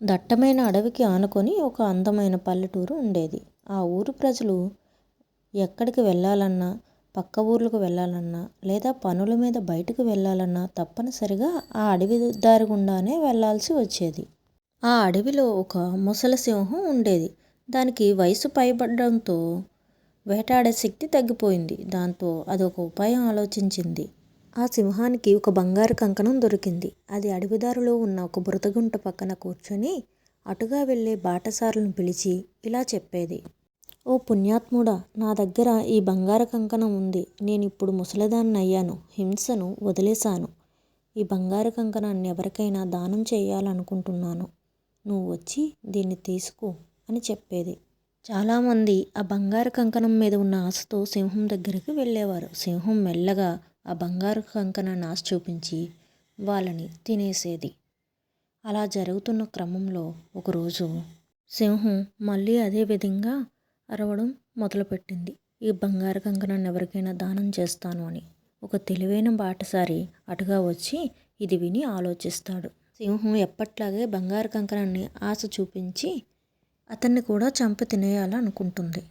దట్టమైన అడవికి ఆనుకొని ఒక అందమైన పల్లెటూరు ఉండేది. ఆ ఊరు ప్రజలు ఎక్కడికి వెళ్ళాలన్నా, పక్క ఊర్లకు వెళ్ళాలన్నా, లేదా పనుల మీద బయటకు వెళ్ళాలన్నా తప్పనిసరిగా ఆ అడవి దారి గుండానే వెళ్ళాల్సి వచ్చేది. ఆ అడవిలో ఒక ముసలి సింహం ఉండేది. దానికి వయసు పైబడడంతో వేటాడే శక్తి తగ్గిపోయింది. దాంతో అది ఒక ఉపాయం ఆలోచించింది. ఆ సింహానికి ఒక బంగారు కంకణం దొరికింది. అది అడవిదారిలో ఉన్న ఒక బురదగుంట పక్కన కూర్చొని అటుగా వెళ్ళే బాటసారులను పిలిచి ఇలా చెప్పేది. ఓ పుణ్యాత్ముడా, నా దగ్గర ఈ బంగారు కంకణం ఉంది. నేనిప్పుడు ముసలిదాన్ని అయ్యాను, హింసను వదిలేశాను. ఈ బంగారు కంకణాన్ని ఎవరికైనా దానం చేయాలనుకుంటున్నాను. నువ్వు వచ్చి దీన్ని తీసుకో అని చెప్పేది. చాలామంది ఆ బంగారు కంకణం మీద ఉన్న ఆశతో సింహం దగ్గరికి వెళ్ళేవారు. సింహం మెల్లగా ఆ బంగారు కంకణాన్ని ఆశ చూపించి వాళ్ళని తినేసేది. అలా జరుగుతున్న క్రమంలో ఒకరోజు సింహం మళ్ళీ అదే విధంగా అరవడం మొదలుపెట్టింది. ఈ బంగారు కంకణాన్ని ఎవరికైనా దానం చేస్తాను అని. ఒక తెలివైన బాటసారి అటుగా వచ్చి ఇది విని ఆలోచిస్తాడు. సింహం ఎప్పట్లాగే బంగారు కంకణాన్ని ఆశ చూపించి అతన్ని కూడా చంపి తినేయాలనుకుంటుంది.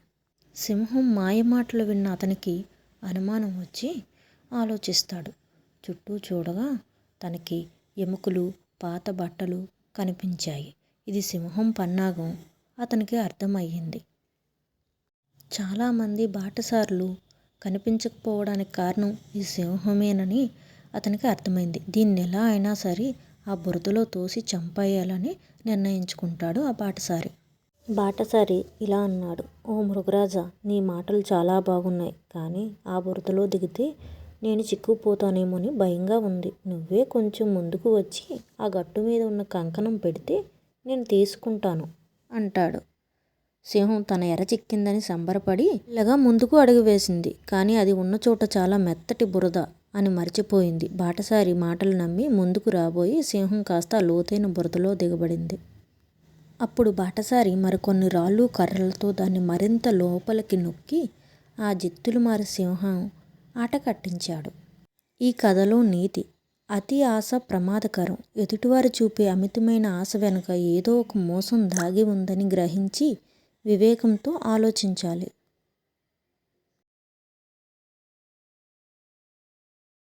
సింహం మాయమాటలు విన్న అతనికి అనుమానం వచ్చి ఆలోచిస్తాడు. చుట్టూ చూడగా తనకి ఎముకలు, పాత బట్టలు కనిపించాయి. ఇది సింహం పన్నాగం అతనికి అర్థమయ్యింది. చాలామంది బాటసారులు కనిపించకపోవడానికి కారణం ఈ సింహమేనని అతనికి అర్థమైంది. దీన్ని ఎలా అయినా సరే ఆ బురదలో తోసి చంపేయాలని నిర్ణయించుకుంటాడు ఆ బాటసారి. బాటసారి ఇలా అన్నాడు. ఓ మృగరాజా, నీ మాటలు చాలా బాగున్నాయి. కానీ ఆ బురదలో దిగితే నేను చిక్కుకుపోతానేమోని భయంగా ఉంది. నువ్వే కొంచెం ముందుకు వచ్చి ఆ గట్టు మీద ఉన్న కంకణం పెడితే నేను తీసుకుంటాను అంటాడు. సింహం తన ఎర చిక్కిందని సంబరపడి ఇలాగా ముందుకు అడుగు వేసింది. కానీ అది ఉన్న చోట చాలా మెత్తటి బురద అని మర్చిపోయింది. బాటసారి మాటలు నమ్మి ముందుకు రాబోయి సింహం కాస్త లోతైన బురదలో దిగబడింది. అప్పుడు బాటసారి మరికొన్ని రాళ్ళు కర్రలతో దాన్ని మరింత లోపలికి నొక్కి ఆ జిత్తులు మారి సింహం ఆట కట్టించాడు. ఈ కథలో నీతి: అతి ఆశ ప్రమాదకరం. ఎదుటివారు చూపే అమితమైన ఆశ వెనుక ఏదో ఒక మోసం దాగి ఉందని గ్రహించి వివేకంతో ఆలోచించాలి.